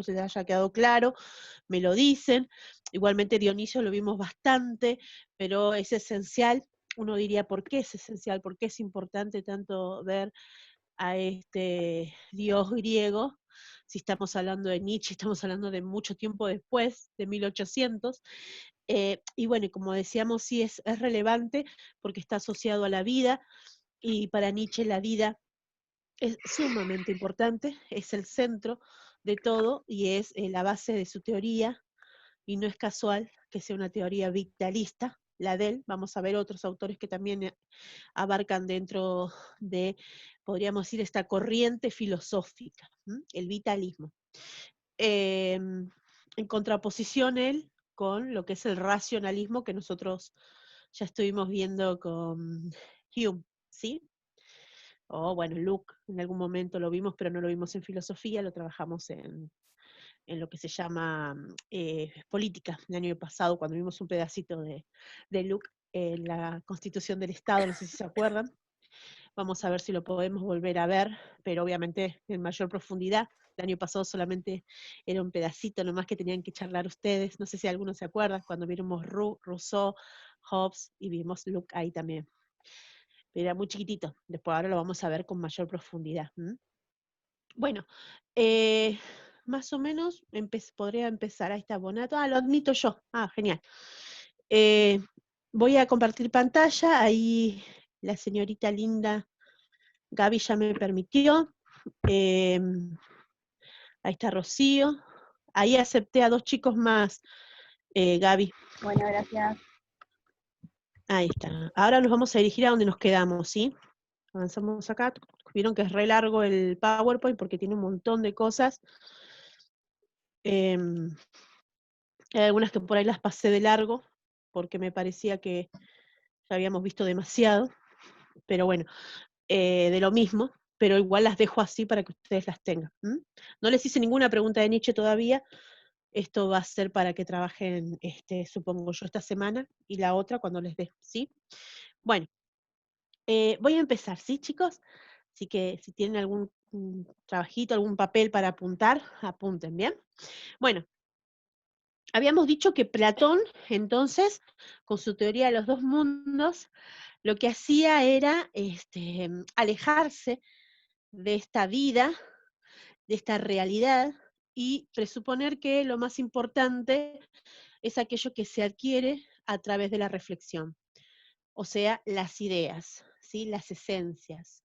se les haya quedado claro, me lo dicen. Igualmente Dionisio lo vimos bastante, pero es esencial. Uno diría, ¿por qué es esencial? ¿Por qué es importante tanto ver a este dios griego? Si estamos hablando de Nietzsche, estamos hablando de mucho tiempo después, de 1800. Y bueno, y como decíamos, sí es relevante porque está asociado a la vida, y para Nietzsche la vida es sumamente importante, es el centro de todo y es la base de su teoría, y no es casual que sea una teoría vitalista, la de él. Vamos a ver otros autores que también abarcan dentro de, podríamos decir, esta corriente filosófica, el vitalismo. En contraposición él con lo que es el racionalismo que nosotros ya estuvimos viendo con Hume, ¿sí? O bueno, Luke en algún momento lo vimos, pero no lo vimos en filosofía, lo trabajamos en lo que se llama política el año pasado, cuando vimos un pedacito de Luke en la Constitución del Estado, no sé si se acuerdan. Vamos a ver si lo podemos volver a ver, pero obviamente en mayor profundidad. El año pasado solamente era un pedacito nomás que tenían que charlar ustedes. No sé si alguno se acuerda, cuando vimos Rousseau, Hobbes, y vimos Luke ahí también. Pero era muy chiquitito. Después ahora lo vamos a ver con mayor profundidad. Bueno, más o menos podría empezar. Ahí está Bonato. Ah, lo admito yo. Ah, genial. Eh, Voy a compartir pantalla. Ahí la señorita linda Gaby ya me permitió. Eh, Ahí está Rocío. Ahí acepté a 2 chicos más, Gaby. Bueno, gracias. Ahí está. Ahora nos vamos a dirigir a donde nos quedamos, ¿sí? Avanzamos acá. Vieron que es re largo el PowerPoint porque tiene un montón de cosas. Hay algunas que por ahí las pasé de largo porque me parecía que ya habíamos visto demasiado, pero bueno, de lo mismo, pero igual las dejo así para que ustedes las tengan. No les hice ninguna pregunta de Nietzsche todavía. Esto va a ser para que trabajen, supongo yo, esta semana y la otra cuando les dé, ¿sí? Bueno, voy a empezar, ¿sí, chicos? Así que si tienen algún trabajito, algún papel para apuntar, apunten, ¿bien? Bueno, habíamos dicho que Platón, entonces, con su teoría de los dos mundos, lo que hacía era alejarse de esta vida, de esta realidad, y presuponer que lo más importante es aquello que se adquiere a través de la reflexión, o sea, las ideas, ¿sí? Las esencias.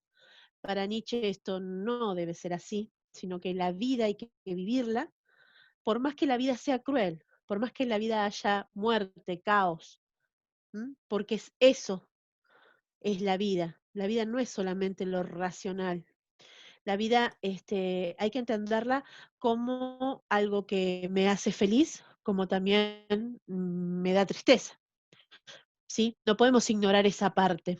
Para Nietzsche esto no debe ser así, sino que la vida hay que vivirla, por más que la vida sea cruel, por más que en la vida haya muerte, caos, porque eso es la vida. La vida no es solamente lo racional. La vida hay que entenderla como algo que me hace feliz, como también me da tristeza, ¿sí? No podemos ignorar esa parte.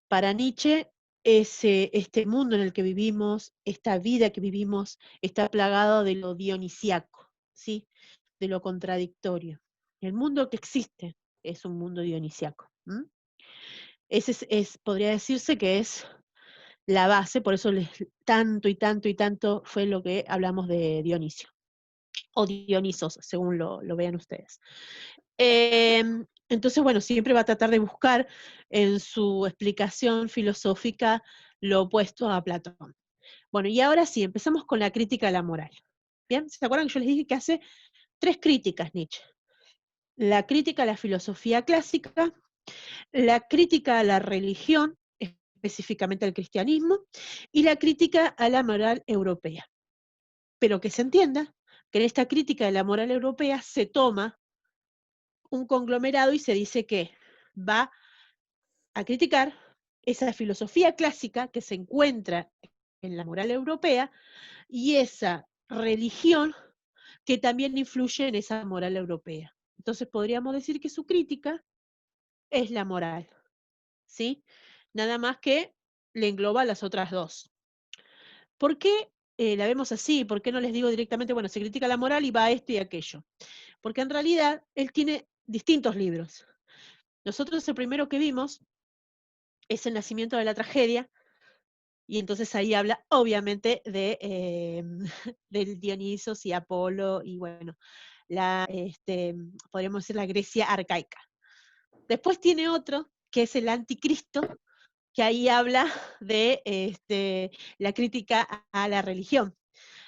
Para Nietzsche, este mundo en el que vivimos, esta vida que vivimos, está plagado de lo dionisiaco, ¿sí? De lo contradictorio. El mundo que existe es un mundo dionisiaco. Ese podría decirse que es la base, por eso tanto y tanto y tanto fue lo que hablamos de Dionisio, o Dionisos, según lo vean ustedes. Entonces, bueno, siempre va a tratar de buscar en su explicación filosófica lo opuesto a Platón. Bueno, y ahora sí, empezamos con la crítica a la moral. ¿Bien? ¿Se acuerdan que yo les dije que hace 3 críticas Nietzsche? La crítica a la filosofía clásica, la crítica a la religión, específicamente al cristianismo, y la crítica a la moral europea. Pero que se entienda que en esta crítica de la moral europea se toma un conglomerado y se dice que va a criticar esa filosofía clásica que se encuentra en la moral europea y esa religión que también influye en esa moral europea. Entonces podríamos decir que su crítica es la moral, ¿sí? Nada más que le engloba las otras dos. ¿Por qué la vemos así? ¿Por qué no les digo directamente, bueno, se critica la moral y va a esto y aquello? Porque en realidad él tiene distintos libros. Nosotros el primero que vimos es El nacimiento de la tragedia, Y entonces ahí habla, obviamente, del Dionisos y Apolo, y bueno, podríamos decir la Grecia arcaica. Después tiene otro, que es el Anticristo, que ahí habla de la crítica a la religión.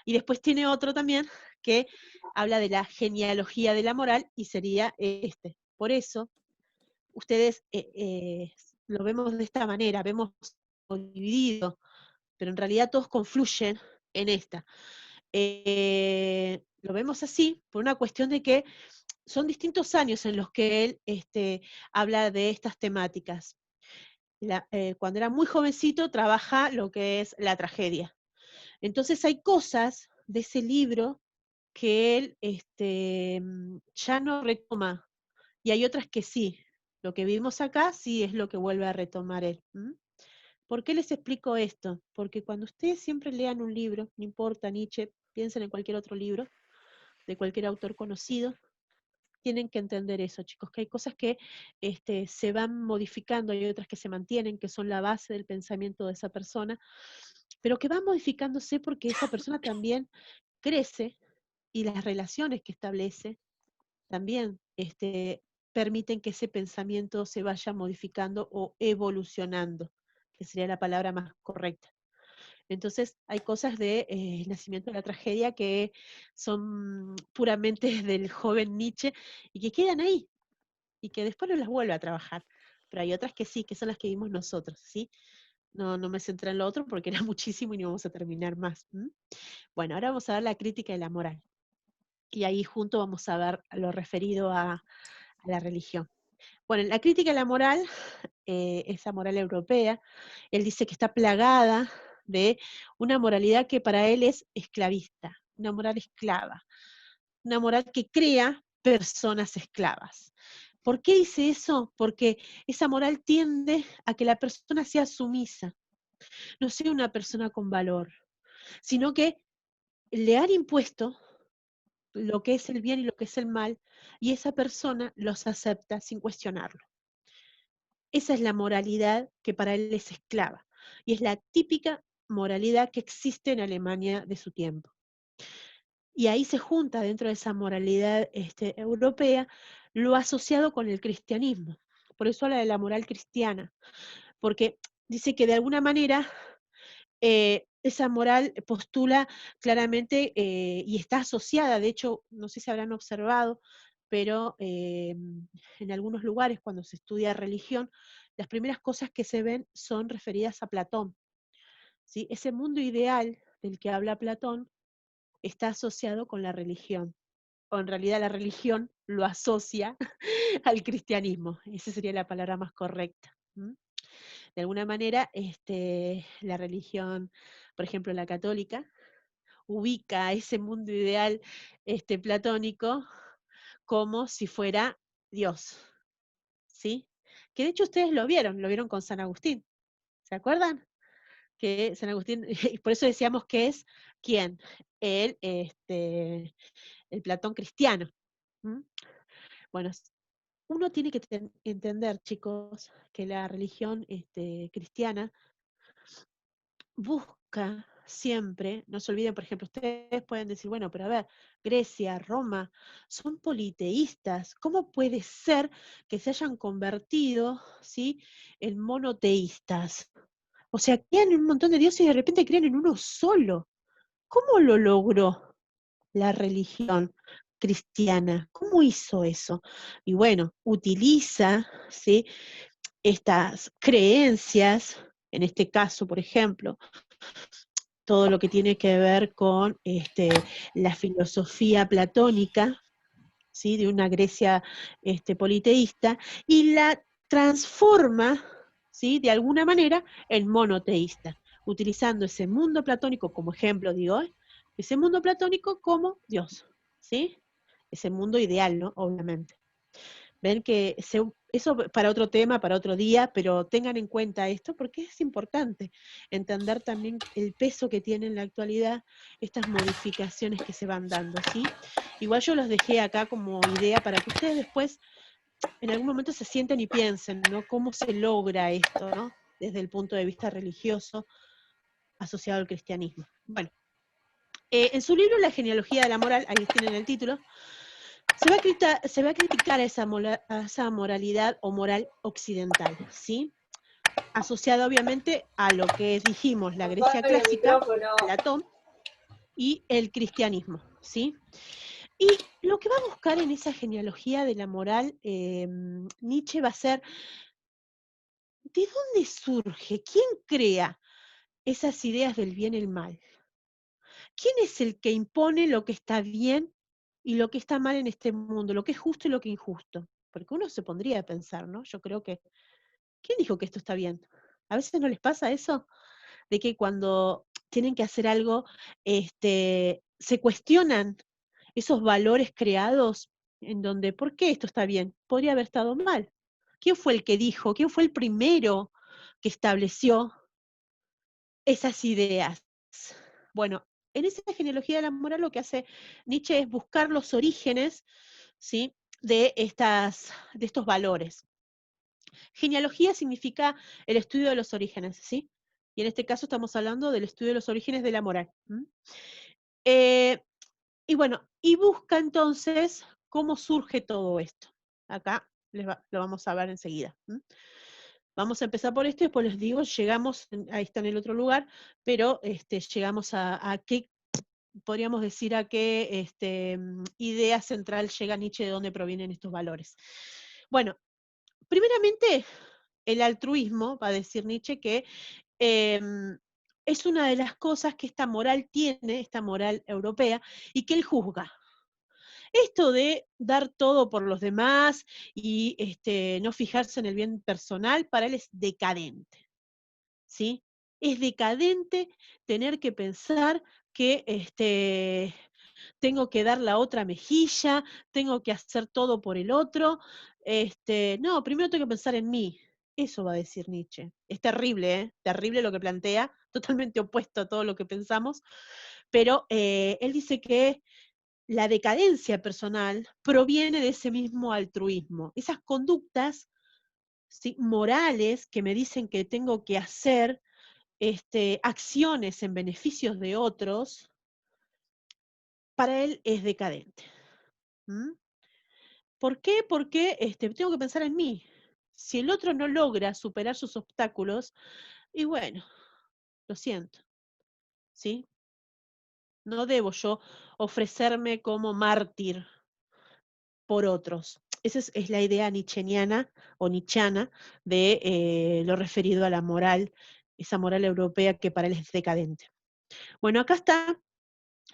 Y después tiene otro también que habla de la genealogía de la moral, y sería este. Por eso, ustedes lo vemos de esta manera, vemos dividido, pero en realidad todos confluyen en esta. Lo vemos así por una cuestión de que son distintos años en los que él habla de estas temáticas. Cuando era muy jovencito trabaja lo que es la tragedia. Entonces hay cosas de ese libro que él ya no retoma, y hay otras que sí. Lo que vimos acá sí es lo que vuelve a retomar él. ¿Por qué les explico esto? Porque cuando ustedes siempre lean un libro, no importa Nietzsche, piensen en cualquier otro libro, de cualquier autor conocido, tienen que entender eso, chicos, que hay cosas que se van modificando y hay otras que se mantienen, que son la base del pensamiento de esa persona, pero que van modificándose porque esa persona también crece, y las relaciones que establece también permiten que ese pensamiento se vaya modificando o evolucionando, que sería la palabra más correcta. Entonces, hay cosas de El nacimiento de la tragedia que son puramente del joven Nietzsche y que quedan ahí, y que después no las vuelve a trabajar. Pero hay otras que sí, que son las que vimos nosotros, ¿sí? No me centré en lo otro porque era muchísimo y no vamos a terminar más. Bueno, ahora vamos a ver la crítica de la moral. Y ahí junto vamos a ver lo referido a la religión. Bueno, en la crítica de la moral, esa moral europea, él dice que está plagada de una moralidad que para él es esclavista, una moral esclava, una moral que crea personas esclavas. ¿Por qué dice eso? Porque esa moral tiende a que la persona sea sumisa, no sea una persona con valor, sino que le han impuesto lo que es el bien y lo que es el mal, y esa persona los acepta sin cuestionarlo. Esa es la moralidad que para él es esclava, y es la típica moralidad que existe en Alemania de su tiempo. Y ahí se junta dentro de esa moralidad europea lo asociado con el cristianismo. Por eso habla de la moral cristiana, porque dice que de alguna manera esa moral postula claramente y está asociada, de hecho, no sé si habrán observado, pero en algunos lugares cuando se estudia religión, las primeras cosas que se ven son referidas a Platón, ¿sí? Ese mundo ideal del que habla Platón está asociado con la religión, o en realidad la religión lo asocia al cristianismo, esa sería la palabra más correcta. De alguna manera, la religión, por ejemplo, la católica, ubica ese mundo ideal platónico como si fuera Dios, ¿sí? Que de hecho ustedes lo vieron con San Agustín, ¿se acuerdan? Que San Agustín, y por eso decíamos que es, ¿quién? El Platón cristiano. Bueno, uno tiene que entender, chicos, que la religión cristiana busca siempre, no se olviden, por ejemplo, ustedes pueden decir, bueno, pero a ver, Grecia, Roma, son politeístas, ¿cómo puede ser que se hayan convertido, ¿sí?, en monoteístas? O sea, creen en un montón de dioses y de repente creen en uno solo. ¿Cómo lo logró la religión cristiana? ¿Cómo hizo eso? Y bueno, utiliza, ¿sí?, estas creencias, en este caso, por ejemplo, todo lo que tiene que ver con la filosofía platónica, ¿sí?, de una Grecia politeísta, y la transforma, ¿sí?, de alguna manera en monoteísta, utilizando ese mundo platónico como ejemplo, digo, ese mundo platónico como Dios, ¿sí? Ese mundo ideal, ¿no? Obviamente. Ven que eso para otro tema, para otro día, pero tengan en cuenta esto porque es importante entender también el peso que tiene en la actualidad estas modificaciones que se van dando, ¿sí? Igual yo los dejé acá como idea para que ustedes después en algún momento se sienten y piensen, ¿no? ¿Cómo se logra esto, ¿no? Desde el punto de vista religioso, asociado al cristianismo. Bueno, en su libro La genealogía de la moral, ahí tienen el título, se va a criticar a esa moralidad o moral occidental, ¿sí? Asociada obviamente a lo que dijimos, la Grecia Apaga el clásica, micrófono. Platón, y el cristianismo, ¿sí? Y lo que va a buscar en esa genealogía de la moral, Nietzsche va a ser, ¿de dónde surge? ¿Quién crea esas ideas del bien y el mal? ¿Quién es el que impone lo que está bien y lo que está mal en este mundo, lo que es justo y lo que es injusto? Porque uno se pondría a pensar, ¿no? Yo creo que, ¿quién dijo que esto está bien? A veces no les pasa eso, de que cuando tienen que hacer algo, se cuestionan esos valores creados en donde, ¿por qué esto está bien? Podría haber estado mal. ¿Quién fue el que dijo? ¿Quién fue el primero que estableció esas ideas? Bueno, en esa genealogía de la moral lo que hace Nietzsche es buscar los orígenes, ¿sí?, de estos valores. Genealogía significa el estudio de los orígenes, ¿sí? Y en este caso estamos hablando del estudio de los orígenes de la moral. Eh, y bueno, y busca entonces cómo surge todo esto. Acá lo vamos a ver enseguida. Vamos a empezar por esto y después les digo, llegamos, ahí está en el otro lugar, pero llegamos a qué, podríamos decir, a qué idea central llega Nietzsche, de dónde provienen estos valores. Bueno, primeramente, el altruismo, va a decir Nietzsche, que es una de las cosas que esta moral tiene, esta moral europea, y que él juzga. Esto de dar todo por los demás y no fijarse en el bien personal, para él es decadente, ¿sí? Es decadente tener que pensar que tengo que dar la otra mejilla, tengo que hacer todo por el otro. No, primero tengo que pensar en mí. Eso va a decir Nietzsche. Es terrible, ¿eh? Terrible lo que plantea, totalmente opuesto a todo lo que pensamos, pero él dice que la decadencia personal proviene de ese mismo altruismo. Esas conductas, ¿sí?, morales que me dicen que tengo que hacer acciones en beneficios de otros, para él es decadente. ¿Mm? ¿Por qué? Porque tengo que pensar en mí. Si el otro no logra superar sus obstáculos, y bueno, lo siento, ¿sí? No debo yo ofrecerme como mártir por otros. Esa es la idea nietzscheana o nietzscheana de lo referido a la moral, esa moral europea que para él es decadente. Bueno, acá está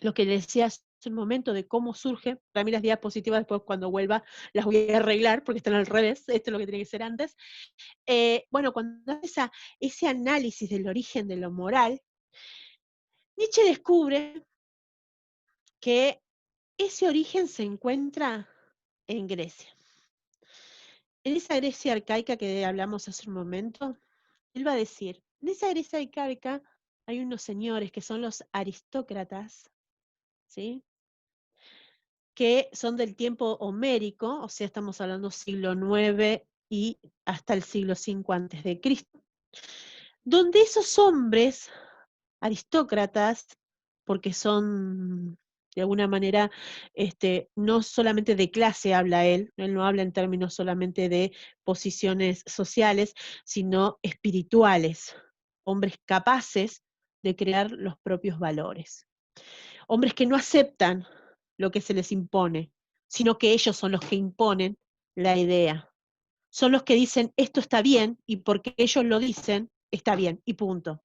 lo que decía hace un momento de cómo surge. Para mí las diapositivas después cuando vuelva las voy a arreglar porque están al revés, esto es lo que tiene que ser antes. Bueno, cuando hace ese análisis del origen de lo moral, Nietzsche descubre que ese origen se encuentra en Grecia. En esa Grecia arcaica que hablamos hace un momento, él va a decir, en esa Grecia arcaica hay unos señores que son los aristócratas, ¿sí?, que son del tiempo homérico, o sea, estamos hablando siglo IX y hasta el siglo V antes de Cristo, donde esos hombres aristócratas, porque son de alguna manera, no solamente de clase habla él no habla en términos solamente de posiciones sociales, sino espirituales, hombres capaces de crear los propios valores, hombres que no aceptan lo que se les impone, sino que ellos son los que imponen la idea, son los que dicen esto está bien y porque ellos lo dicen, está bien y punto.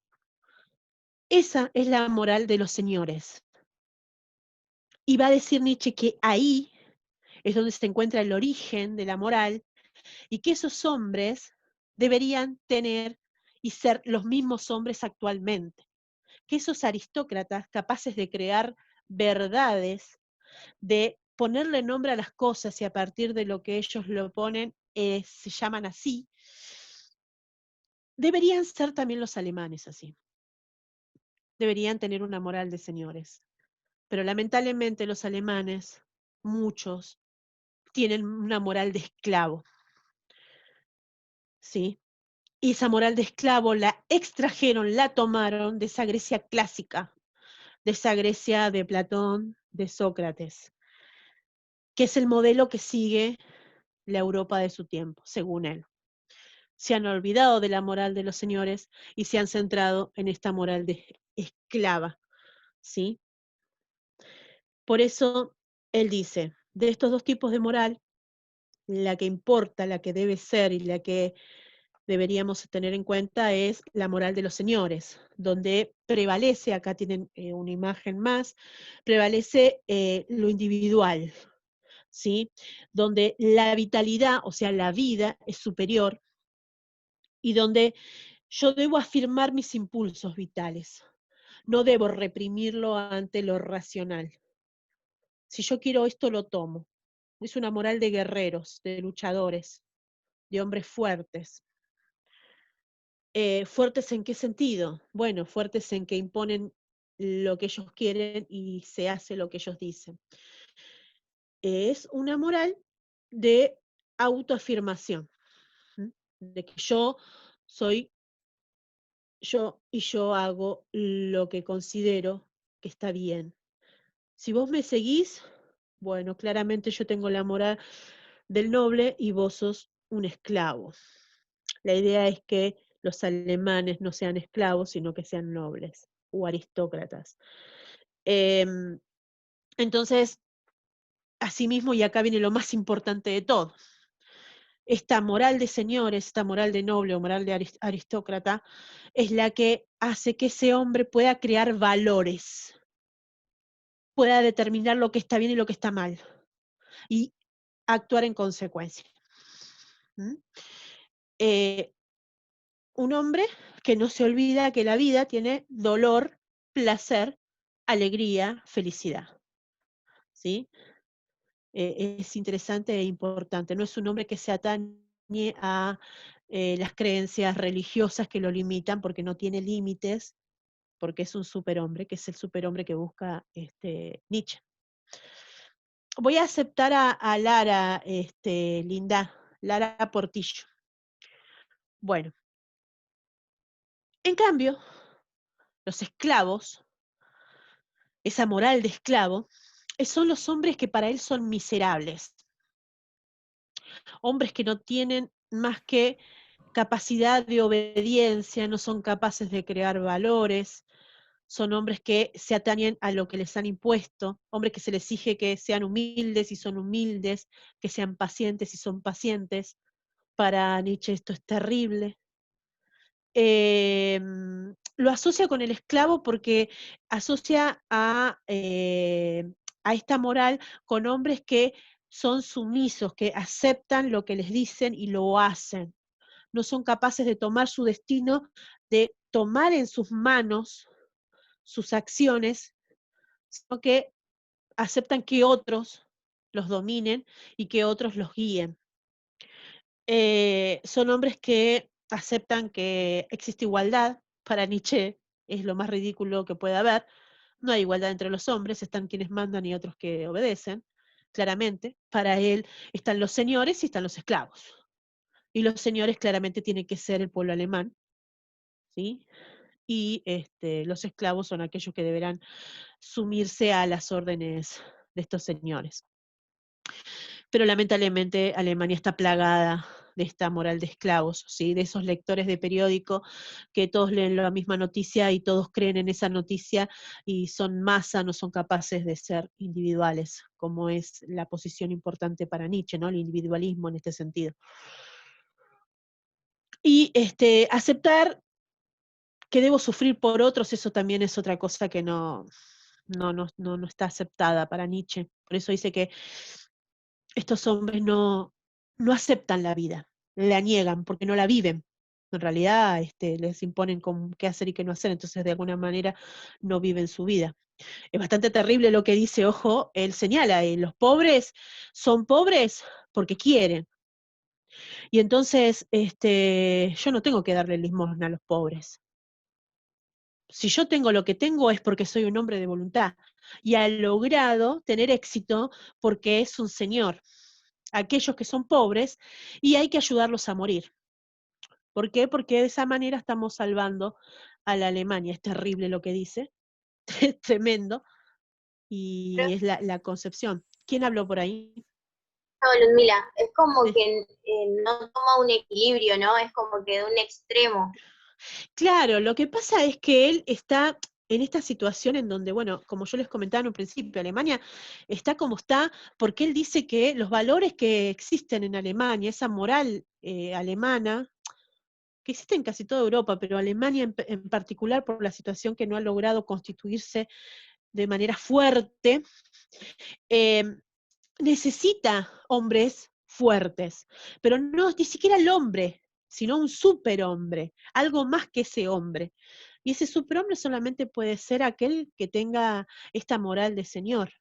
Esa es la moral de los señores. Y va a decir Nietzsche que ahí es donde se encuentra el origen de la moral y que esos hombres deberían tener y ser los mismos hombres actualmente. Que esos aristócratas capaces de crear verdades, de ponerle nombre a las cosas y a partir de lo que ellos lo ponen, se llaman así, deberían ser también los alemanes así. Deberían tener una moral de señores. Pero lamentablemente los alemanes, muchos, tienen una moral de esclavo, ¿sí? Y esa moral de esclavo la extrajeron, la tomaron de esa Grecia clásica, de esa Grecia de Platón, de Sócrates, que es el modelo que sigue la Europa de su tiempo, según él. Se han olvidado de la moral de los señores y se han centrado en esta moral de esclava, ¿sí? Por eso él dice, de estos dos tipos de moral, la que importa, la que debe ser y la que deberíamos tener en cuenta es la moral de los señores, donde prevalece, acá tienen una imagen más, prevalece lo individual, ¿sí? Donde la vitalidad, o sea, la vida es superior y donde yo debo afirmar mis impulsos vitales, no debo reprimirlo ante lo racional. Si yo quiero esto, lo tomo. Es una moral de guerreros, de luchadores, de hombres fuertes. ¿Fuertes en qué sentido? Bueno, fuertes en que imponen lo que ellos quieren y se hace lo que ellos dicen. Es una moral de autoafirmación, de que yo soy yo y yo hago lo que considero que está bien. Si vos me seguís, bueno, claramente yo tengo la moral del noble y vos sos un esclavo. La idea es que los alemanes no sean esclavos, sino que sean nobles o aristócratas. Entonces, asimismo, y acá viene lo más importante de todo, esta moral de señores, esta moral de noble o moral de aristócrata, es la que hace que ese hombre pueda crear valores, pueda determinar lo que está bien y lo que está mal, y actuar en consecuencia. ¿Mm? Eh, un hombre que no se olvida que la vida tiene dolor, placer, alegría, felicidad. ¿Sí? Es interesante e importante. No es un hombre que se atañe a las creencias religiosas que lo limitan porque no tiene límites, porque es un superhombre, que es el superhombre que busca Nietzsche. Voy a aceptar a Lara, Linda, Lara Portillo. Bueno, en cambio, los esclavos, esa moral de esclavo, son los hombres que para él son miserables, hombres que no tienen más que capacidad de obediencia, no son capaces de crear valores, son hombres que se atañen a lo que les han impuesto, hombres que se les exige que sean humildes y son humildes, que sean pacientes y son pacientes. Para Nietzsche esto es terrible. Lo asocia con el esclavo porque asocia a esta moral con hombres que son sumisos, que aceptan lo que les dicen y lo hacen. No son capaces de tomar su destino, de tomar en sus manos sus acciones, sino que aceptan que otros los dominen y que otros los guíen. Son hombres que aceptan que existe igualdad. Para Nietzsche es lo más ridículo que puede haber. No hay igualdad entre los hombres, están quienes mandan y otros que obedecen, claramente. Para él están los señores y están los esclavos. Y los señores claramente tienen que ser el pueblo alemán, ¿sí? Y los esclavos son aquellos que deberán sumirse a las órdenes de estos señores. Pero lamentablemente Alemania está plagada de esta moral de esclavos, ¿sí? De esos lectores de periódico que todos leen la misma noticia y todos creen en esa noticia y son masa, no son capaces de ser individuales, como es la posición importante para Nietzsche, ¿no? El individualismo en este sentido. Y aceptar que debo sufrir por otros, eso también es otra cosa que no está aceptada para Nietzsche. Por eso dice que estos hombres no aceptan la vida, la niegan porque no la viven. En realidad les imponen qué hacer y qué no hacer, entonces de alguna manera no viven su vida. Es bastante terrible lo que dice, ojo, él señala, los pobres son pobres porque quieren. Y entonces yo no tengo que darle limosna a los pobres. Si yo tengo lo que tengo es porque soy un hombre de voluntad y ha logrado tener éxito porque es un señor. Aquellos que son pobres y hay que ayudarlos a morir. ¿Por qué? Porque de esa manera estamos salvando a la Alemania. Es terrible lo que dice, es tremendo, y es la concepción. ¿Quién habló por ahí? No, Ludmila, es como Sí. que no toma un equilibrio, ¿no? Es como que de un extremo. Claro, lo que pasa es que él está en esta situación en donde, bueno, como yo les comentaba en un principio, Alemania está como está, porque él dice que los valores que existen en Alemania, esa moral alemana, que existe en casi toda Europa, pero Alemania en particular por la situación que no ha logrado constituirse de manera fuerte, eh, necesita hombres fuertes, pero no ni siquiera el hombre, sino un superhombre, algo más que ese hombre. Y ese superhombre solamente puede ser aquel que tenga esta moral de señor,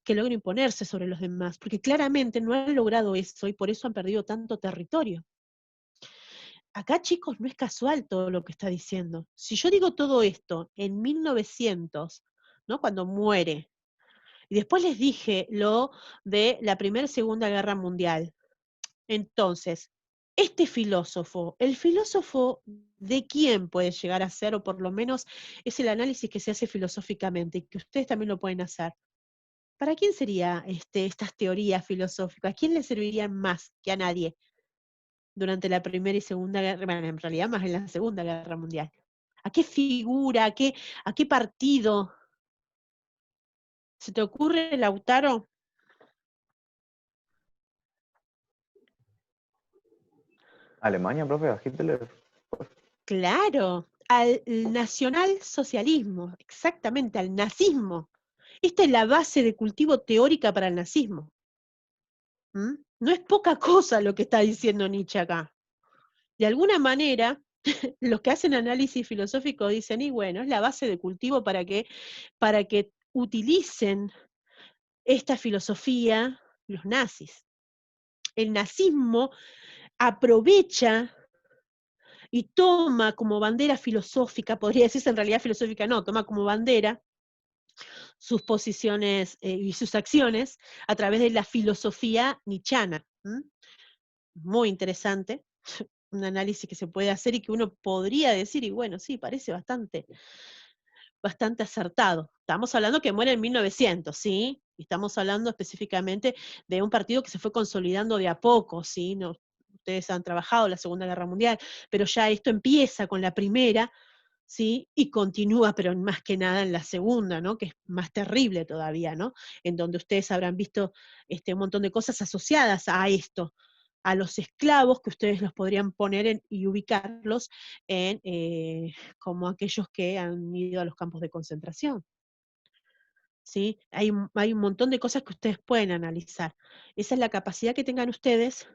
que logre imponerse sobre los demás, porque claramente no han logrado eso y por eso han perdido tanto territorio. Acá, chicos, no es casual todo lo que está diciendo. Si yo digo todo esto en 1900, ¿no? Cuando muere, y después les dije lo de la Primera y Segunda Guerra Mundial. Entonces, este filósofo, el filósofo de quién puede llegar a ser, o por lo menos es el análisis que se hace filosóficamente, y que ustedes también lo pueden hacer. ¿Para quién sería estas teorías filosóficas? ¿A quién le servirían más que a nadie durante la Primera y Segunda Guerra? Bueno, en realidad más en la Segunda Guerra Mundial. ¿A qué figura, a qué partido? ¿Se te ocurre, Lautaro? Alemania, profe, a Hitler. Claro, al nacionalsocialismo, exactamente, al nazismo. Esta es la base de cultivo teórica para el nazismo. ¿Mm? No es poca cosa lo que está diciendo Nietzsche acá. De alguna manera, los que hacen análisis filosófico dicen, y bueno, es la base de cultivo para que utilicen esta filosofía los nazis. El nazismo aprovecha y toma como bandera filosófica, podría decirse en realidad filosófica no, toma como bandera sus posiciones y sus acciones a través de la filosofía nichana. Muy interesante, un análisis que se puede hacer y que uno podría decir, y bueno, sí, parece bastante acertado. Estamos hablando que muere en 1900, ¿sí? Y estamos hablando específicamente de un partido que se fue consolidando de a poco, ¿sí? No, ustedes han trabajado la Segunda Guerra Mundial, pero ya esto empieza con la primera, ¿sí? Y continúa, pero más que nada en la segunda, ¿no? Que es más terrible todavía, ¿no? En donde ustedes habrán visto un montón de cosas asociadas a esto, a los esclavos que ustedes los podrían poner y ubicarlos en como aquellos que han ido a los campos de concentración. ¿Sí? Hay un montón de cosas que ustedes pueden analizar. Esa es la capacidad que tengan ustedes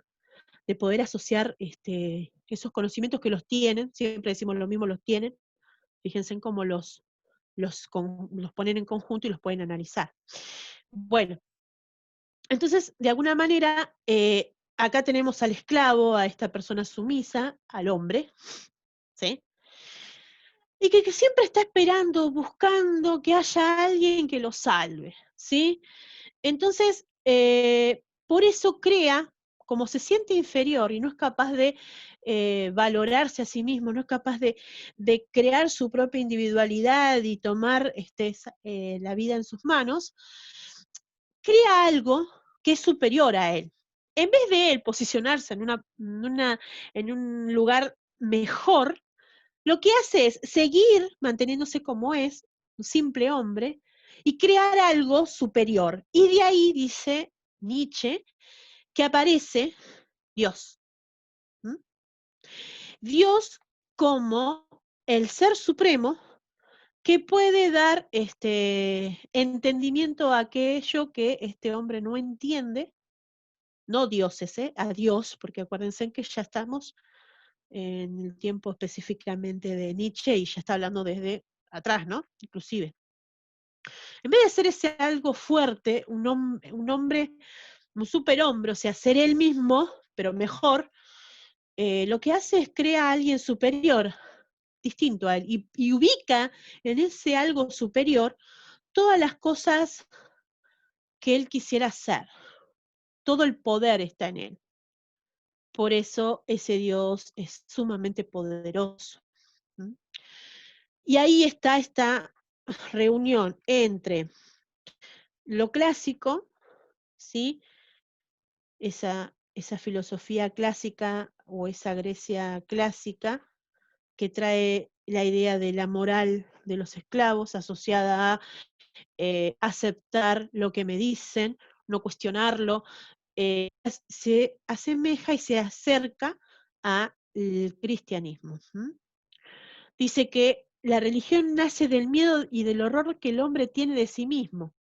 de poder asociar esos conocimientos que los tienen, siempre decimos lo mismo, los tienen, fíjense en cómo los ponen en conjunto y los pueden analizar. Bueno, entonces, de alguna manera, acá tenemos al esclavo, a esta persona sumisa, al hombre, ¿sí? Y que siempre está esperando, buscando que haya alguien que lo salve, ¿sí? Entonces, por eso crea, como se siente inferior y no es capaz de valorarse a sí mismo, no es capaz de crear su propia individualidad y tomar la vida en sus manos, crea algo que es superior a él. En vez de él posicionarse en un lugar mejor, lo que hace es seguir manteniéndose como es, un simple hombre, y crear algo superior. Y de ahí dice Nietzsche que aparece Dios. ¿Mm? Dios como el ser supremo que puede dar entendimiento a aquello que este hombre no entiende, no dioses, a Dios, porque acuérdense que ya estamos en el tiempo específicamente de Nietzsche y ya está hablando desde atrás, ¿no? Inclusive. En vez de hacer ese algo fuerte, un hombre, un superhombre, o sea, ser él mismo, pero mejor, lo que hace es crear a alguien superior, distinto a él, y ubica en ese algo superior todas las cosas que él quisiera hacer. Todo el poder está en él. por eso ese Dios es sumamente poderoso. ¿Mm? Y ahí está esta reunión entre lo clásico, ¿sí? Esa filosofía clásica o esa Grecia clásica que trae la idea de la moral de los esclavos asociada a aceptar lo que me dicen, no cuestionarlo, se asemeja y se acerca al cristianismo. Dice que la religión nace del miedo y del horror que el hombre tiene de sí mismo.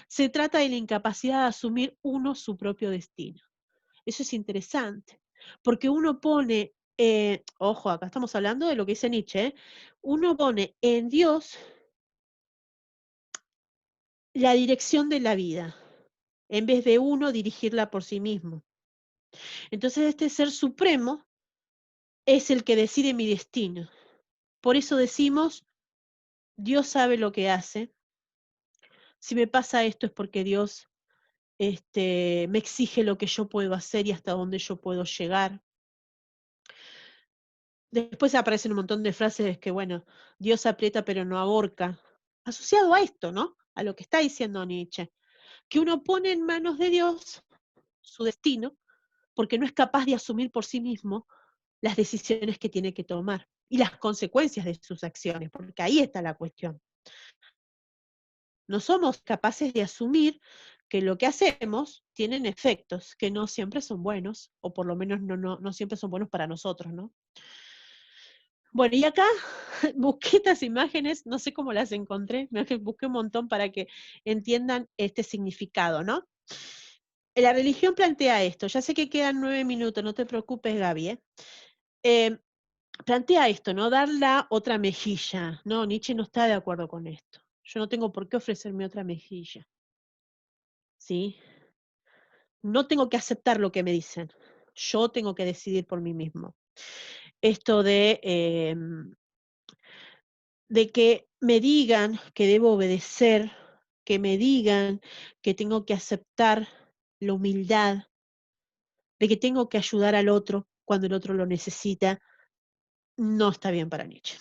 Se trata de la incapacidad de asumir uno su propio destino. Eso es interesante, porque uno pone, ojo, acá estamos hablando de lo que dice Nietzsche, uno pone en Dios la dirección de la vida, en vez de uno dirigirla por sí mismo. Entonces este ser supremo es el que decide mi destino. Por eso decimos, Dios sabe lo que hace. Si me pasa esto es porque Dios me exige lo que yo puedo hacer y hasta dónde yo puedo llegar. Después aparecen un montón de frases que, bueno, Dios aprieta pero no ahorca. Asociado a esto, ¿no? A lo que está diciendo Nietzsche. Que uno pone en manos de Dios su destino porque no es capaz de asumir por sí mismo las decisiones que tiene que tomar y las consecuencias de sus acciones, porque ahí está la cuestión. No somos capaces de asumir que lo que hacemos tienen efectos que no siempre son buenos, o por lo menos no siempre son buenos para nosotros, ¿no? Bueno, y acá busqué estas imágenes, no sé cómo las encontré, busqué un montón para que entiendan este significado, ¿no? La religión plantea esto, ya sé que quedan 9 minutos, no te preocupes, Gaby, eh, plantea esto, ¿no? Dar la otra mejilla. No, Nietzsche no está de acuerdo con esto. Yo no tengo por qué ofrecerme otra mejilla. ¿Sí? No tengo que aceptar lo que me dicen. Yo tengo que decidir por mí mismo. Esto de que me digan que debo obedecer, que me digan que tengo que aceptar la humildad, de que tengo que ayudar al otro cuando el otro lo necesita, no está bien para Nietzsche.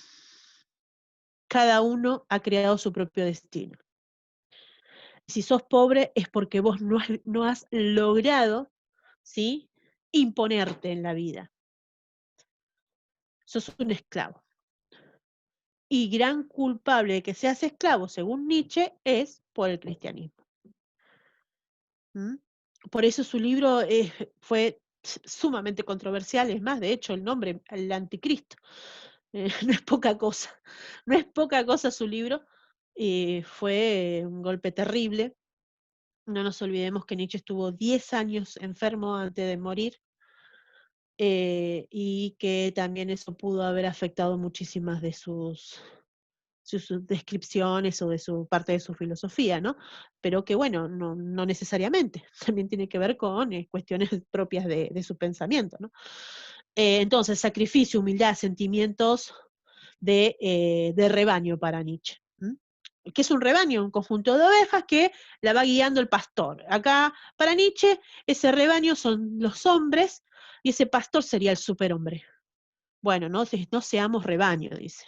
Cada uno ha creado su propio destino. Si sos pobre es porque vos no has logrado, ¿sí?, imponerte en la vida. Sos un esclavo. Y gran culpable de que seas esclavo, según Nietzsche, es por el cristianismo. ¿Mm? Por eso su libro fue sumamente controversial, es más, de hecho, el nombre, el anticristo, no es poca cosa, no es poca cosa su libro, fue un golpe terrible. No nos olvidemos que Nietzsche estuvo 10 años enfermo antes de morir, y que también eso pudo haber afectado muchísimas de sus descripciones o de su parte de su filosofía, ¿no? Pero que bueno, no necesariamente, también tiene que ver con cuestiones propias de su pensamiento, ¿no? Entonces, sacrificio, humildad, sentimientos de rebaño para Nietzsche. ¿Qué es un rebaño? Un conjunto de ovejas que la va guiando el pastor. Acá, para Nietzsche, ese rebaño son los hombres y ese pastor sería el superhombre. Bueno, no seamos rebaño, dice.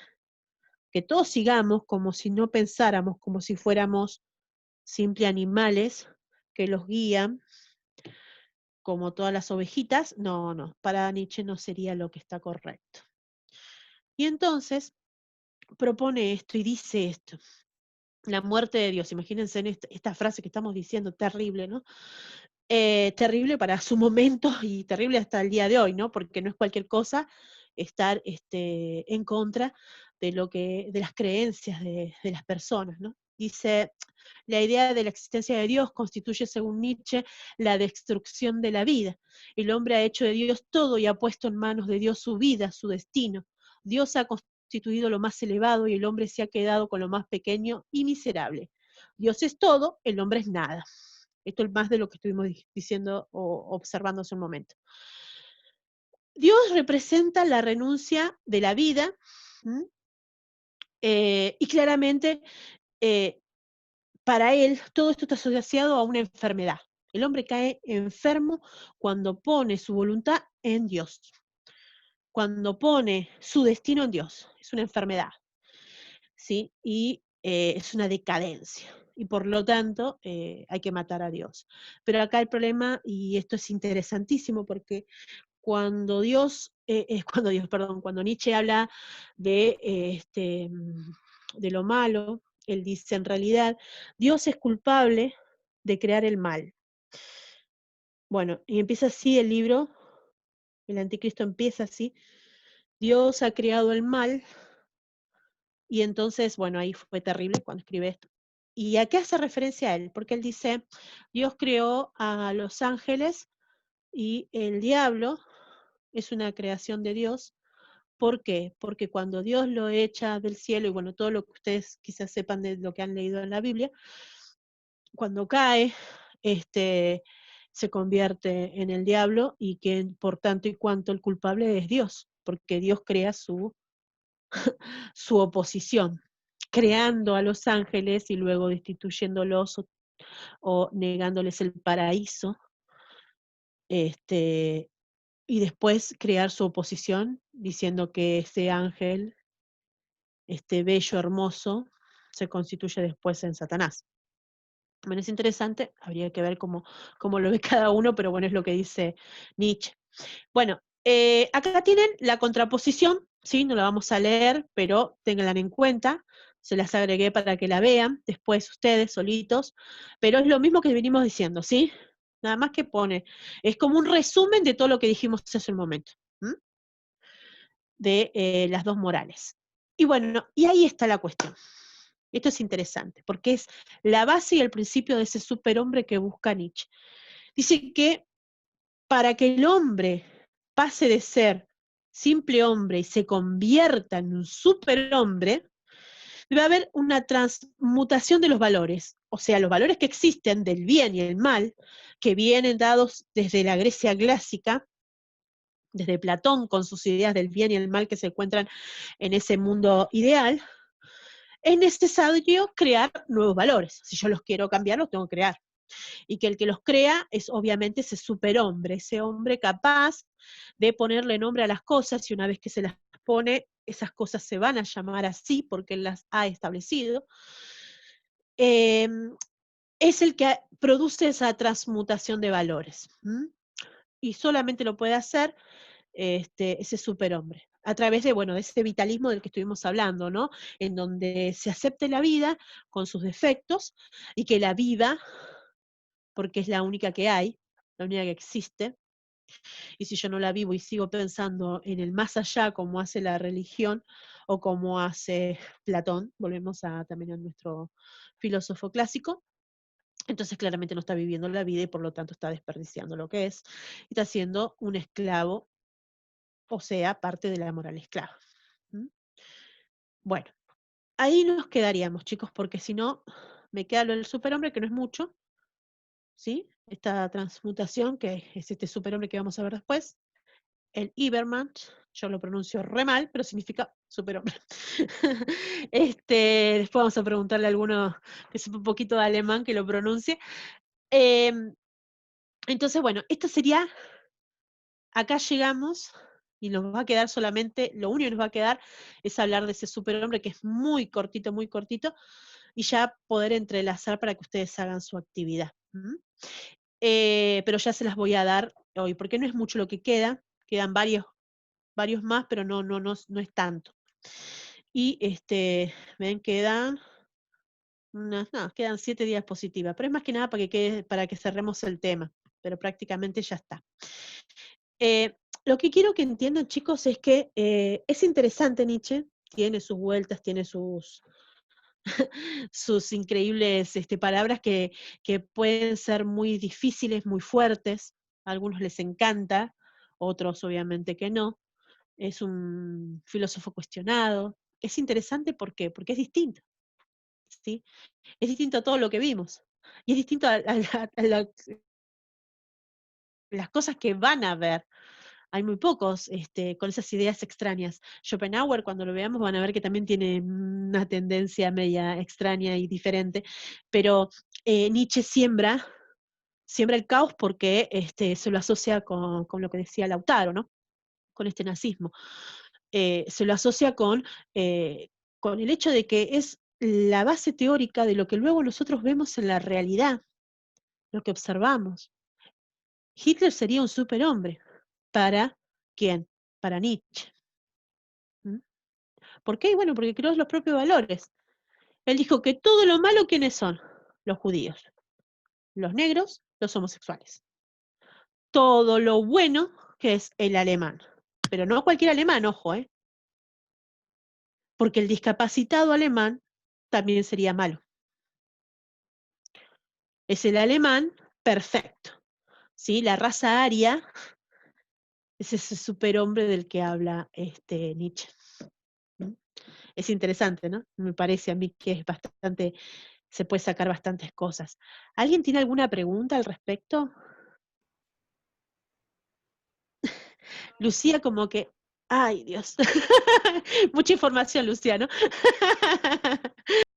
Que todos sigamos como si no pensáramos, como si fuéramos simples animales que los guían, como todas las ovejitas. No, para Nietzsche no sería lo que está correcto. Y entonces propone esto y dice esto. La muerte de Dios, imagínense en esta frase que estamos diciendo, terrible, ¿no? Terrible para su momento y terrible hasta el día de hoy, ¿no? Porque no es cualquier cosa estar en contra de las creencias de las personas, ¿no? Dice, la idea de la existencia de Dios constituye, según Nietzsche, la destrucción de la vida. El hombre ha hecho de Dios todo y ha puesto en manos de Dios su vida, su destino. Dios ha constituido lo más elevado y el hombre se ha quedado con lo más pequeño y miserable. Dios es todo, el hombre es nada. Esto es más de lo que estuvimos diciendo o observando hace un momento. Dios representa la renuncia de la vida, y claramente para él todo esto está asociado a una enfermedad. El hombre cae enfermo cuando pone su voluntad en Dios, cuando pone su destino en Dios. Es una enfermedad, ¿sí? Y es una decadencia. Y por lo tanto hay que matar a Dios. Pero acá el problema, y esto es interesantísimo porque cuando cuando Nietzsche habla de lo malo, él dice en realidad, Dios es culpable de crear el mal. Bueno, y empieza así el libro, el anticristo empieza así, Dios ha creado el mal, y entonces, bueno, ahí fue terrible cuando escribe esto. ¿Y a qué hace referencia a él? Porque él dice, Dios creó a los ángeles y el diablo es una creación de Dios. ¿Por qué? Porque cuando Dios lo echa del cielo, y bueno, todo lo que ustedes quizás sepan de lo que han leído en la Biblia, cuando cae, se convierte en el diablo y que por tanto y cuanto el culpable es Dios, porque Dios crea su oposición, creando a los ángeles y luego destituyéndolos o negándoles el paraíso, y después crear su oposición, diciendo que ese ángel, bello, hermoso, se constituye después en Satanás. Bueno, es interesante, habría que ver cómo lo ve cada uno, pero bueno, es lo que dice Nietzsche. Bueno, acá tienen la contraposición, ¿sí? No la vamos a leer, pero ténganla en cuenta, se las agregué para que la vean después ustedes solitos, pero es lo mismo que venimos diciendo, ¿sí? Nada más que pone, es como un resumen de todo lo que dijimos hace un momento, ¿m? De las dos morales. Y bueno, y ahí está la cuestión. Esto es interesante, porque es la base y el principio de ese superhombre que busca Nietzsche. Dice que para que el hombre pase de ser simple hombre y se convierta en un superhombre, debe haber una transmutación de los valores, o sea, los valores que existen del bien y el mal, que vienen dados desde la Grecia clásica, desde Platón con sus ideas del bien y el mal que se encuentran en ese mundo ideal. Es necesario crear nuevos valores. Si yo los quiero cambiar, los tengo que crear. Y que el que los crea es obviamente ese superhombre, ese hombre capaz de ponerle nombre a las cosas, y una vez que se las pone, esas cosas se van a llamar así porque él las ha establecido. Eh, es el que produce esa transmutación de valores. ¿M? Y solamente lo puede hacer ese superhombre, a través de ese vitalismo del que estuvimos hablando, ¿no? En donde se acepte la vida con sus defectos y que la viva, porque es la única que hay, la única que existe, y si yo no la vivo y sigo pensando en el más allá, como hace la religión o como hace Platón, volvemos también a nuestro filósofo clásico, entonces claramente no está viviendo la vida y por lo tanto está desperdiciando lo que es, y está siendo un esclavo, o sea, parte de la moral esclava. ¿Mm? Bueno, ahí nos quedaríamos, chicos, porque si no, me queda lo del superhombre, que no es mucho, ¿sí? Esta transmutación, que es este superhombre que vamos a ver después. El Ibermensch, yo lo pronuncio re mal, pero significa superhombre. Después vamos a preguntarle a alguno que sepa un poquito de alemán que lo pronuncie. Entonces, bueno, esto sería, acá llegamos y nos va a quedar solamente, lo único que nos va a quedar es hablar de ese superhombre que es muy cortito, y ya poder entrelazar para que ustedes hagan su actividad. Pero ya se las voy a dar hoy, porque no es mucho lo que queda, quedan varios más, pero no es tanto. Y ven, quedan quedan 7 diapositivas, pero es más que nada para que cerremos el tema, pero prácticamente ya está. Lo que quiero que entiendan, chicos, es que es interesante Nietzsche, tiene sus vueltas, tiene sus increíbles palabras que pueden ser muy difíciles, muy fuertes, a algunos les encanta, otros obviamente que no. Es un filósofo cuestionado. Es interesante, ¿por qué? Porque es distinto, ¿sí? Es distinto a todo lo que vimos. Y es distinto a las cosas que van a ver. Hay muy pocos con esas ideas extrañas. Schopenhauer, cuando lo veamos, van a ver que también tiene una tendencia media extraña y diferente, pero Nietzsche siembra siembra el caos porque se lo asocia con lo que decía Lautaro, ¿no? Con este nazismo. Se lo asocia con el hecho de que es la base teórica de lo que luego nosotros vemos en la realidad, lo que observamos. Hitler sería un superhombre. ¿Para quién? Para Nietzsche. ¿Mm? ¿Por qué? Bueno, porque creó los propios valores. Él dijo que todo lo malo, ¿quiénes son? Los judíos, los negros, los homosexuales. Todo lo bueno, que es el alemán. Pero no cualquier alemán, ojo, porque el discapacitado alemán también sería malo. Es el alemán perfecto, ¿sí? La raza aria es ese superhombre del que habla Nietzsche. ¿Mm? Es interesante, ¿no? Me parece a mí que es bastante, se puede sacar bastantes cosas. ¿Alguien tiene alguna pregunta al respecto? Lucía como que, ay Dios, mucha información, Lucía, ¿no?